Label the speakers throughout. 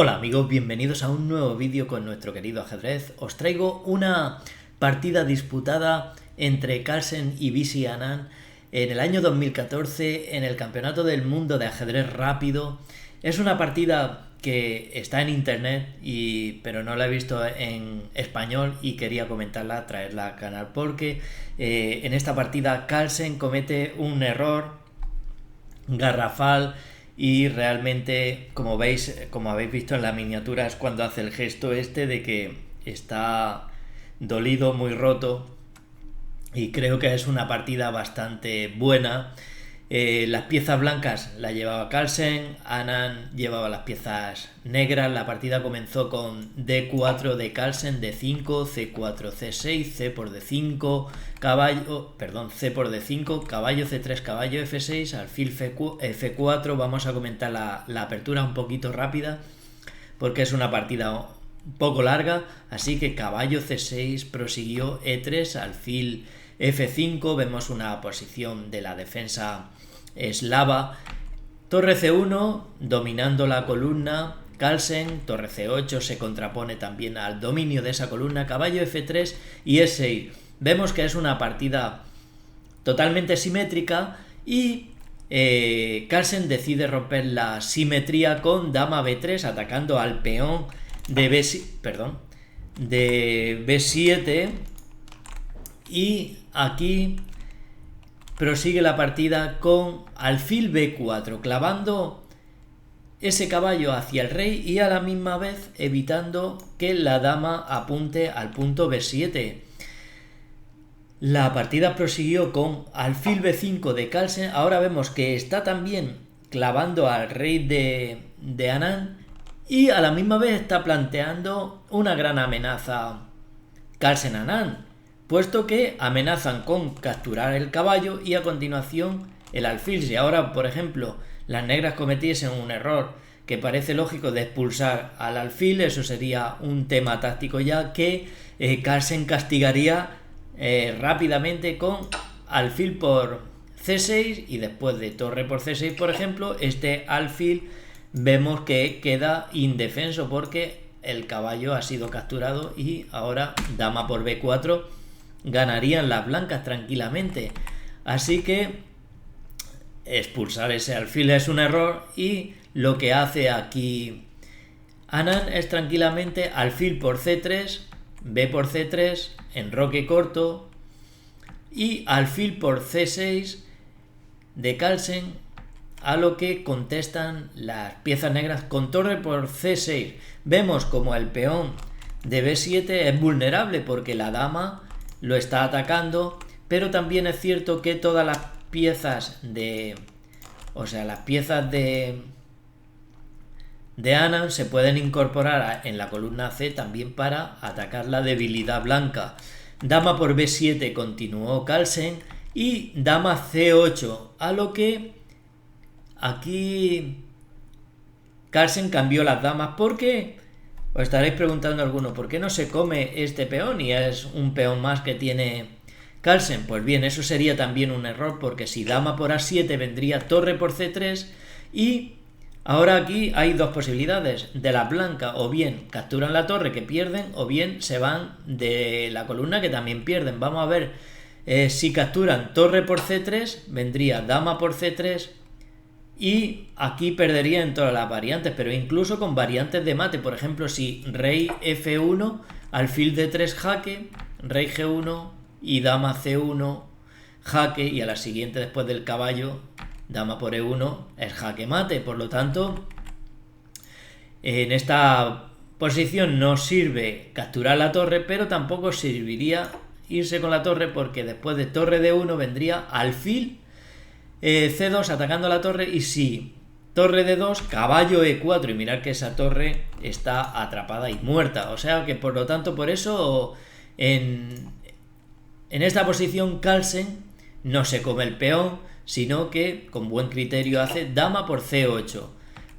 Speaker 1: Hola amigos, bienvenidos a un nuevo vídeo con nuestro querido ajedrez. Os traigo una partida disputada entre Carlsen y BC Anand en el año 2014 en el Campeonato del Mundo de Ajedrez Rápido. Es una partida que está en internet, pero no la he visto en español y quería comentarla, traerla al canal porque en esta partida Carlsen comete un error garrafal. Y realmente, como veis, como habéis visto en la miniatura, es cuando hace el gesto este de que está dolido, muy roto. Y creo que es una partida bastante buena. Las piezas blancas las llevaba Carlsen, Anand llevaba las piezas negras. La partida comenzó con D4 de Carlsen, D5, C4, C6, C por D5, C por D5, caballo C3, caballo F6, alfil F4. Vamos a comentar la apertura un poquito rápida porque es una partida un poco larga, así que caballo C6 prosiguió E3, alfil F5, vemos una posición de la defensa eslava, torre C1 dominando la columna Carlsen, torre C8 se contrapone también al dominio de esa columna, caballo F3 y E6. Vemos que es una partida totalmente simétrica y Carlsen decide romper la simetría con dama B3 atacando al peón de B7 y aquí prosigue la partida con alfil B4 clavando ese caballo hacia el rey y a la misma vez evitando que la dama apunte al punto B7. La partida prosiguió con alfil B5 de Carlsen. Ahora vemos que está también clavando al rey de Anand y a la misma vez está planteando una gran amenaza Carlsen-Anand, puesto que amenazan con capturar el caballo y a continuación el alfil. Si ahora, por ejemplo, las negras cometiesen un error que parece lógico de expulsar al alfil, eso sería un tema táctico ya que Carlsen castigaría rápidamente con alfil por C6 y después de torre por C6, por ejemplo, este alfil vemos que queda indefenso porque el caballo ha sido capturado y ahora dama por B4 ganarían las blancas tranquilamente. Así que expulsar ese alfil es un error y lo que hace aquí Anand es tranquilamente alfil por C3, B por C3, enroque corto y alfil por C6 de Carlsen, a lo que contestan las piezas negras con torre por C6. Vemos como el peón de B7 es vulnerable porque la dama lo está atacando, pero también es cierto que todas las piezas de Anand se pueden incorporar en la columna C también para atacar la debilidad blanca. Dama por B7 continuó Carlsen y dama C8, a lo que aquí Carlsen cambió las damas porque os estaréis preguntando algunos, ¿por qué no se come este peón y es un peón más que tiene Carlsen? Pues bien, eso sería también un error porque si dama por A7 vendría torre por C3 y ahora aquí hay dos posibilidades de la blanca, o bien capturan la torre que pierden o bien se van de la columna que también pierden. Vamos a ver si capturan torre por C3 vendría dama por C3 y aquí perdería en todas las variantes, pero incluso con variantes de mate, por ejemplo si rey F1, alfil D3 jaque, rey G1 y dama C1 jaque y a la siguiente después del caballo dama por E1 es jaque mate. Por lo tanto, en esta posición no sirve capturar la torre, pero tampoco serviría irse con la torre porque después de torre D1 vendría alfil C2 atacando la torre y si torre D2, caballo E4 y mirad que esa torre está atrapada y muerta. O sea que por lo tanto por eso en esta posición Carlsen no se come el peón, sino que con buen criterio hace dama por C8,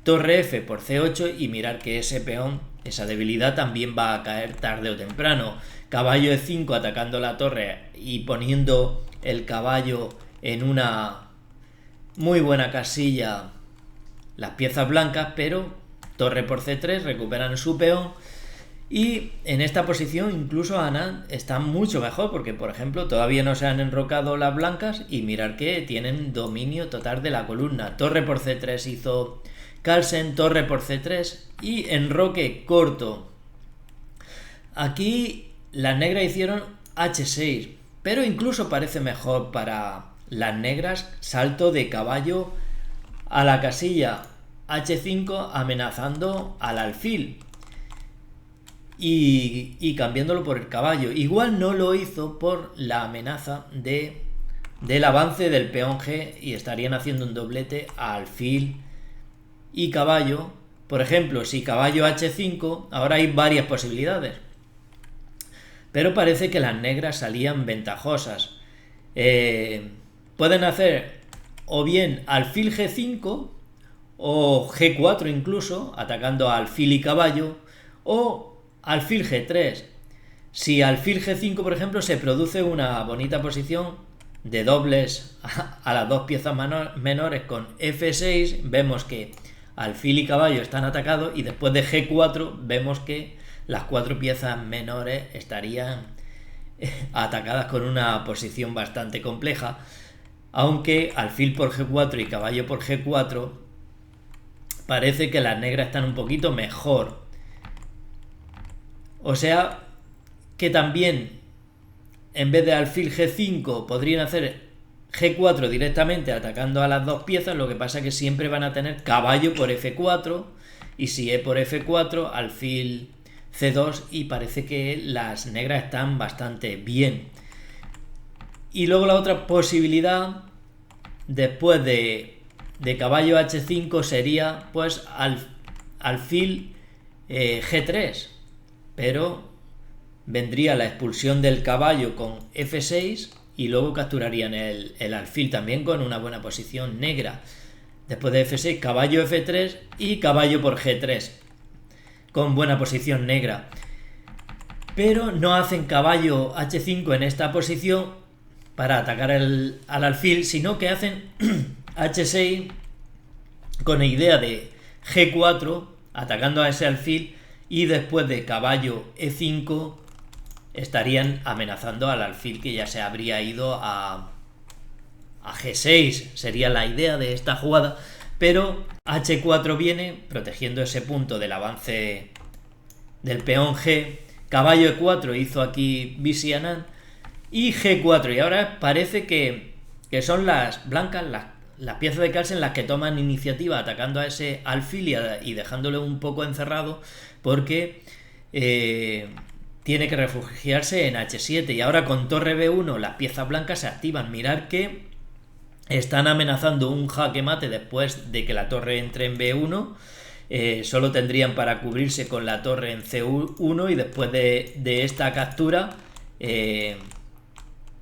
Speaker 1: torre F por C8 y mirar que ese peón, esa debilidad también va a caer tarde o temprano. Caballo E5 atacando la torre y poniendo el caballo en una muy buena casilla las piezas blancas, pero torre por C3, recuperan su peón. Y en esta posición incluso Anand está mucho mejor porque, por ejemplo, todavía no se han enrocado las blancas y mirar que tienen dominio total de la columna. Torre por C3 hizo Carlsen, torre por C3 y enroque corto. Aquí las negras hicieron H6, pero incluso parece mejor para las negras salto de caballo a la casilla H5 amenazando al alfil. Y cambiándolo por el caballo. Igual no lo hizo por la amenaza del avance del peón G y estarían haciendo un doblete a alfil y caballo. Por ejemplo, si caballo H5, ahora hay varias posibilidades. Pero parece que las negras salían ventajosas. Pueden hacer o bien alfil G5 o G4 incluso, atacando a alfil y caballo, o alfil G3. Si alfil G5, por ejemplo, se produce una bonita posición de dobles a las dos piezas menores con F6, vemos que alfil y caballo están atacados y después de G4 vemos que las cuatro piezas menores estarían atacadas con una posición bastante compleja, aunque alfil por G4 y caballo por G4 parece que las negras están un poquito mejor. O sea que también en vez de alfil G5 podrían hacer G4 directamente atacando a las dos piezas, lo que pasa es que siempre van a tener caballo por F4 y si E por F4 alfil C2 y parece que las negras están bastante bien. Y luego la otra posibilidad después de caballo H5 sería pues alfil G3. Pero vendría la expulsión del caballo con F6 y luego capturarían el alfil también con una buena posición negra. Después de F6, caballo F3 y caballo por G3 con buena posición negra. Pero no hacen caballo H5 en esta posición para atacar al alfil, sino que hacen H6 con la idea de G4 atacando a ese alfil. Y después de caballo E5 estarían amenazando al alfil que ya se habría ido a G6. Sería la idea de esta jugada. Pero H4 viene protegiendo ese punto del avance del peón G. Caballo E4 hizo aquí Bishi Anand. Y G4. Y ahora parece que son las blancas, las piezas de Carlsen las que toman iniciativa atacando a ese alfil y dejándole un poco encerrado porque tiene que refugiarse en H7 y ahora con torre B1 las piezas blancas se activan. Mirar que están amenazando un jaque mate después de que la torre entre en B1. Solo tendrían para cubrirse con la torre en C1 y después de esta captura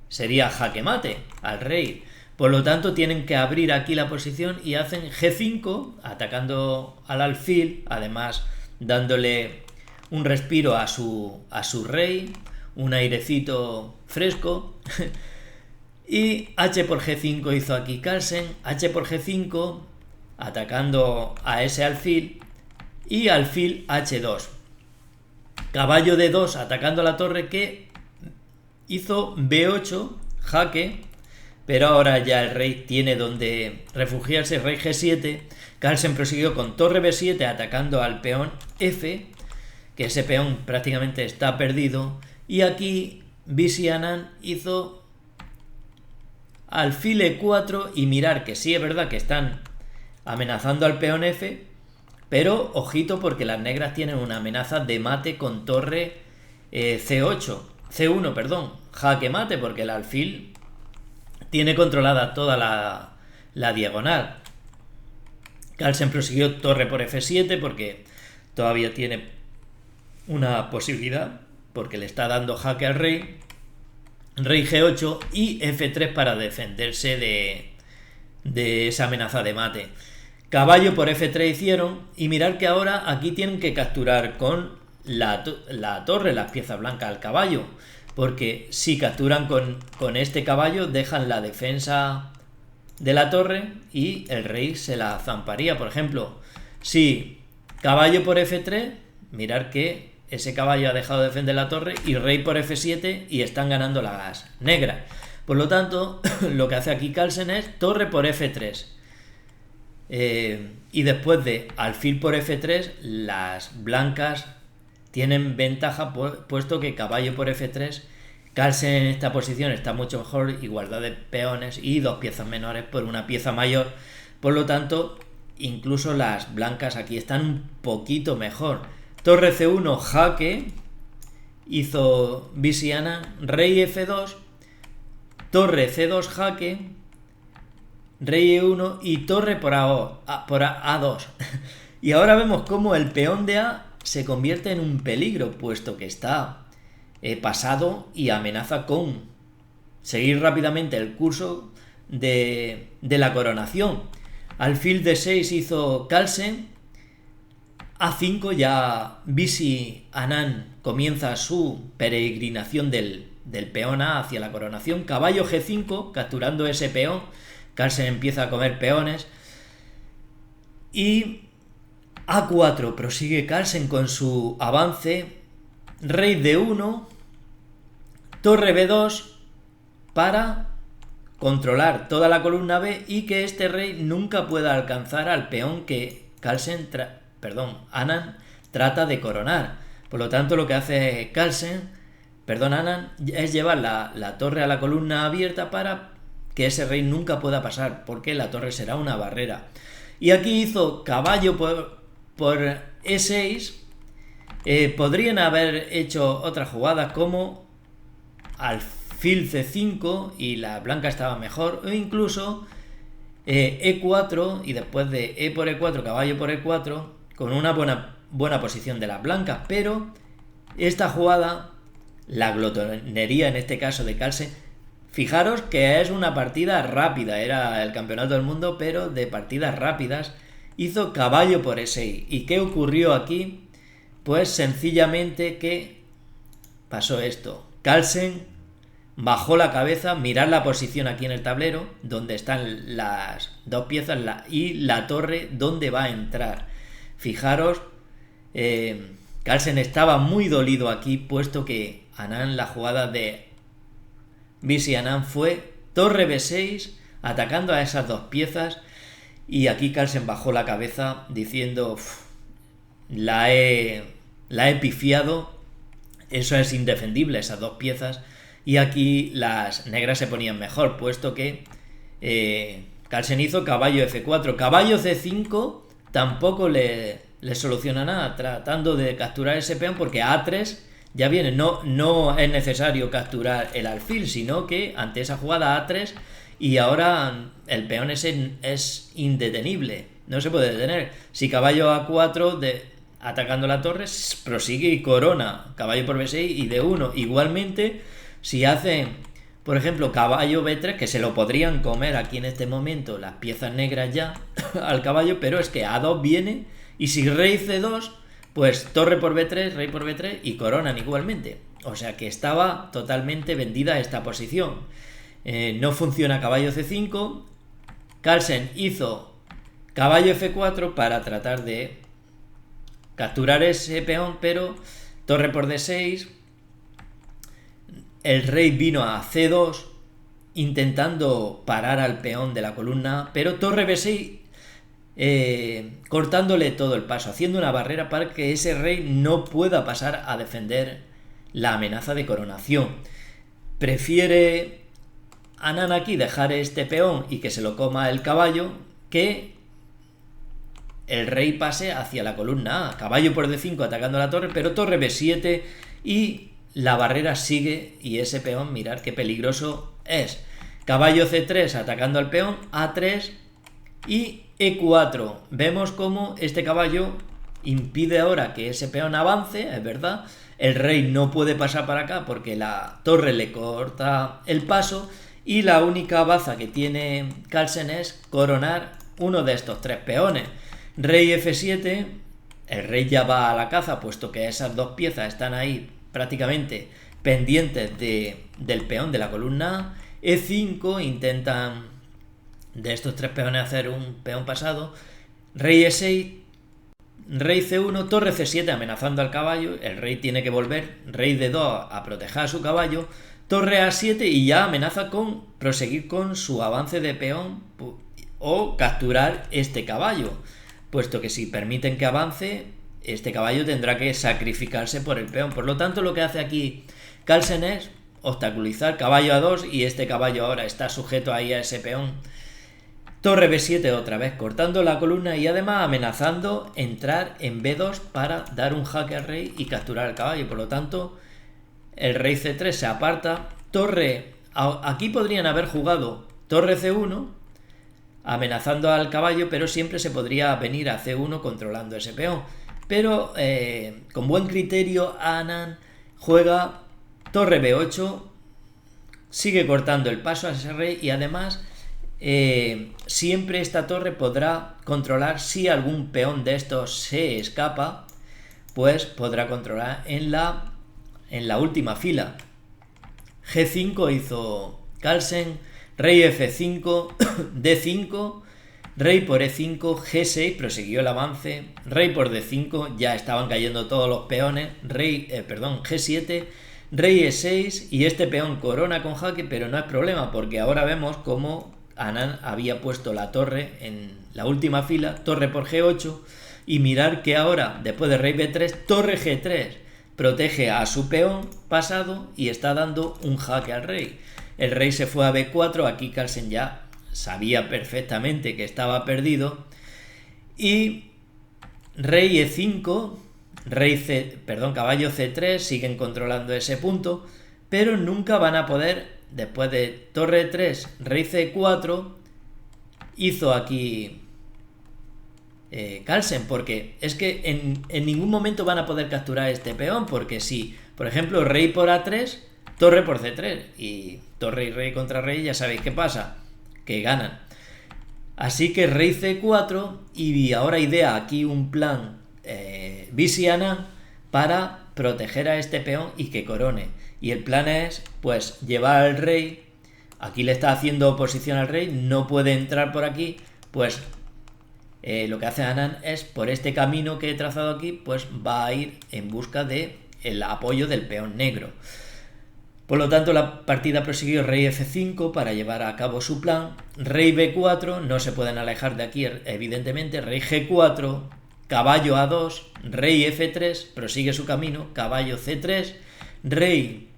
Speaker 1: sería jaque mate al rey. Por lo tanto tienen que abrir aquí la posición y hacen G5 atacando al alfil, además dándole un respiro a su rey, un airecito fresco. Y H por G5 hizo aquí Carlsen, H por G5 atacando a ese alfil y alfil H2. Caballo D2 atacando a la torre que hizo B8, jaque, pero ahora ya el rey tiene donde refugiarse, rey G7. Carlsen prosiguió con torre B7 atacando al peón F, que ese peón prácticamente está perdido, y aquí Bishi Anand hizo alfil E4 y mirar que sí es verdad que están amenazando al peón F, pero ojito porque las negras tienen una amenaza de mate con torre C1, perdón, jaque mate porque el alfil tiene controlada toda la diagonal. Carlsen prosiguió torre por F7 porque todavía tiene una posibilidad porque le está dando jaque al rey. Rey G8 y F3 para defenderse de esa amenaza de mate. Caballo por F3 hicieron y mirar que ahora aquí tienen que capturar con la torre las piezas blancas al caballo, porque si capturan con este caballo dejan la defensa de la torre y el rey se la zamparía. Por ejemplo, si Caballo por F3, mirar que ese caballo ha dejado de defender la torre, y rey por F7 y están ganando las negras. Por lo tanto, lo que hace aquí Carlsen es torre por F3. Y después de alfil por F3, las blancas tienen ventaja puesto que caballo por F3, Carlsen en esta posición está mucho mejor, igualdad de peones y dos piezas menores por una pieza mayor. Por lo tanto, incluso las blancas aquí están un poquito mejor. Torre C1, jaque, hizo Visiana, rey F2, torre C2, jaque, rey E1 y torre por A2. Y ahora vemos cómo el peón de A se convierte en un peligro, puesto que está pasado y amenaza con seguir rápidamente el curso de la coronación. Alfil D6 hizo Carlsen. A5 ya Visi Anand comienza su peregrinación del peón A hacia la coronación. Caballo G5, capturando ese peón. Carlsen empieza a comer peones. Y A4 prosigue Carlsen con su avance. Rey D1, torre B2 para controlar toda la columna B y que este rey nunca pueda alcanzar al peón que Anand trata de coronar. Por lo tanto, lo que hace Anand es llevar la torre a la columna abierta para que ese rey nunca pueda pasar, porque la torre será una barrera. Y aquí hizo caballo por E6. Podrían haber hecho otras jugadas como alfil C5 y la blanca estaba mejor, o incluso E4 y después de E por E4, caballo por E4, con una buena posición de las blancas. Pero esta jugada, la glotonería en este caso de Carlsen, fijaros que es una partida rápida, era el campeonato del mundo, pero de partidas rápidas, hizo caballo por E6. ¿Y qué ocurrió aquí? Pues sencillamente que pasó esto. Carlsen bajó la cabeza, mirad la posición aquí en el tablero, donde están las dos piezas y la torre donde va a entrar. Fijaros, Carlsen estaba muy dolido aquí, puesto que Anand, la jugada de Visi Anand fue torre B6, atacando a esas dos piezas, y aquí Carlsen bajó la cabeza diciendo: la he pifiado, eso es indefendible, esas dos piezas. Y aquí las negras se ponían mejor, puesto que Carlsen hizo caballo F4, caballo C5 tampoco le soluciona nada, tratando de capturar ese peón, porque A3 ya viene, no es necesario capturar el alfil, sino que ante esa jugada A3, y ahora el peón ese es indetenible, no se puede detener. Si caballo A4 atacando la torre, prosigue y corona, caballo por B6 y D1. Igualmente, si hacen, por ejemplo, caballo B3, que se lo podrían comer aquí en este momento las piezas negras ya al caballo, pero es que A2 viene, y si rey C2, pues torre por B3, rey por B3 y coronan igualmente. O sea que estaba totalmente vendida esta posición. No funciona caballo C5. Carlsen hizo caballo F4 para tratar de capturar ese peón, pero torre por D6. El rey vino a C2 intentando parar al peón de la columna A, pero torre B6 cortándole todo el paso, haciendo una barrera para que ese rey no pueda pasar a defender la amenaza de coronación. Prefiere Anand aquí dejar este peón y que se lo coma el caballo, que el rey pase hacia la columna A. Caballo por D5 atacando la torre, pero torre B7 y la barrera sigue, y ese peón, mirad qué peligroso es. Caballo C3 atacando al peón, A3 y E4. Vemos cómo este caballo impide ahora que ese peón avance, es verdad. El rey no puede pasar para acá porque la torre le corta el paso, y la única baza que tiene Carlsen es coronar uno de estos tres peones. Rey F7, el rey ya va a la caza, puesto que esas dos piezas están ahí prácticamente pendientes del peón de la columna A. E5, intentan de estos tres peones hacer un peón pasado. Rey E6, rey C1, torre C7 amenazando al caballo, el rey tiene que volver, rey D2 a proteger a su caballo, torre A7 y ya amenaza con proseguir con su avance de peón o capturar este caballo, puesto que si permiten que avance, este caballo tendrá que sacrificarse por el peón. Por lo tanto, lo que hace aquí Carlsen es obstaculizar caballo A2 y este caballo ahora está sujeto ahí a ese peón. Torre B7 otra vez cortando la columna y además amenazando entrar en B2 para dar un jaque al rey y capturar al caballo. Por lo tanto, el rey C3 se aparta. Aquí podrían haber jugado torre C1 amenazando al caballo, pero siempre se podría venir a C1 controlando ese peón. Pero con buen criterio Anand juega torre B8, sigue cortando el paso a ese rey y además siempre esta torre podrá controlar, si algún peón de estos se escapa, pues podrá controlar en la última fila. G5 hizo Carlsen, rey F5, D5, rey por E5, G6 prosiguió el avance, rey por D5, ya estaban cayendo todos los peones, G7, rey E6 y este peón corona con jaque, pero no es problema porque ahora vemos cómo Anand había puesto la torre en la última fila, torre por G8 y mirar que ahora, después de rey B3, torre G3 protege a su peón pasado y está dando un jaque al rey. El rey se fue a B4, aquí Carlsen ya sabía perfectamente que estaba perdido y rey E5, caballo C3, siguen controlando ese punto, pero nunca van a poder, después de torre 3, rey C4, hizo aquí Carlsen, porque es que en ningún momento van a poder capturar este peón, porque si, por ejemplo, rey por A3, torre por C3, y torre y rey contra rey, ya sabéis qué pasa, que ganan. Así que rey C4, y ahora idea aquí un plan Anand para proteger a este peón y que corone. Y el plan es, pues, llevar al rey, aquí le está haciendo oposición al rey, no puede entrar por aquí, pues lo que hace Anand es, por este camino que he trazado aquí, pues va a ir en busca de el apoyo del peón negro. Por lo tanto, la partida prosiguió rey F5 para llevar a cabo su plan, rey B4, no se pueden alejar de aquí evidentemente, rey G4, caballo A2, rey F3, prosigue su camino, caballo C3, rey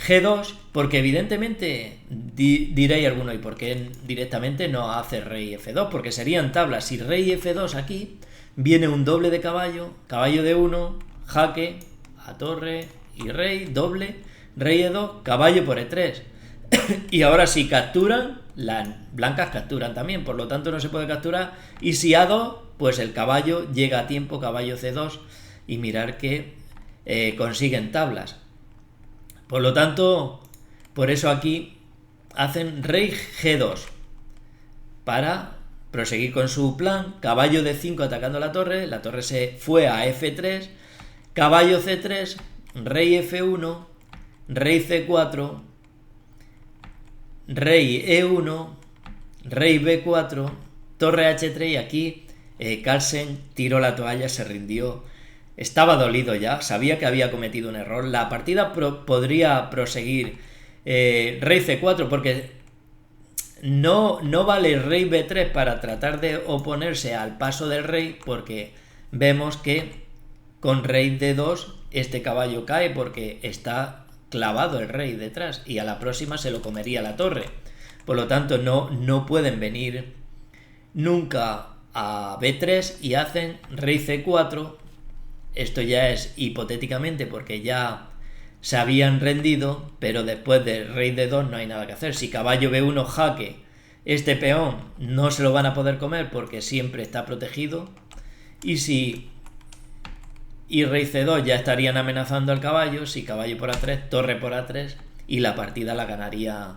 Speaker 1: G2, porque evidentemente diréis alguno, ¿y por qué directamente no hace rey F2? Porque serían tablas, si rey F2 aquí, viene un doble de caballo, caballo D1, jaque, a torre y rey, doble, rey E2, caballo por E3. Y ahora si capturan, las blancas capturan también, por lo tanto no se puede capturar. Y si A2, pues el caballo llega a tiempo, caballo C2, y mirar que consiguen tablas. Por lo tanto, por eso aquí hacen rey G2 para proseguir con su plan, caballo D5 atacando la torre se fue a F3, caballo C3, rey F1, rey C4, rey E1, rey B4, torre H3 y aquí Carlsen tiró la toalla, se rindió. Estaba dolido ya, sabía que había cometido un error. La partida podría proseguir rey C4 porque no vale rey B3 para tratar de oponerse al paso del rey, porque vemos que con rey D2 este caballo cae porque está clavado el rey detrás y a la próxima se lo comería la torre. Por lo tanto no pueden venir nunca a B3 y hacen rey C4. Esto ya es hipotéticamente porque ya se habían rendido, pero después de rey D2 no hay nada que hacer. Si caballo B1 jaque, este peón no se lo van a poder comer porque siempre está protegido. Y rey C2 ya estarían amenazando al caballo. Si caballo por A3, torre por A3 y la partida la ganaría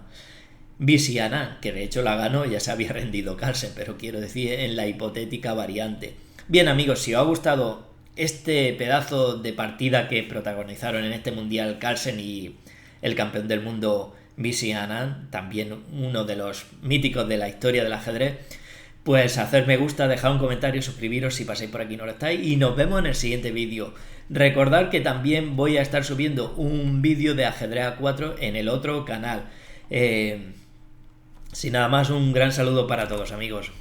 Speaker 1: Anand, que de hecho la ganó, ya se había rendido Carlsen, pero quiero decir en la hipotética variante. Bien amigos, si os ha gustado este pedazo de partida que protagonizaron en este mundial Carlsen y el campeón del mundo Anand, también uno de los míticos de la historia del ajedrez, pues hacer me gusta, dejar un comentario, suscribiros si pasáis por aquí y no lo estáis, y nos vemos en el siguiente vídeo. Recordad que también voy a estar subiendo un vídeo de ajedrez A4 en el otro canal. Sin nada más, un gran saludo para todos, amigos.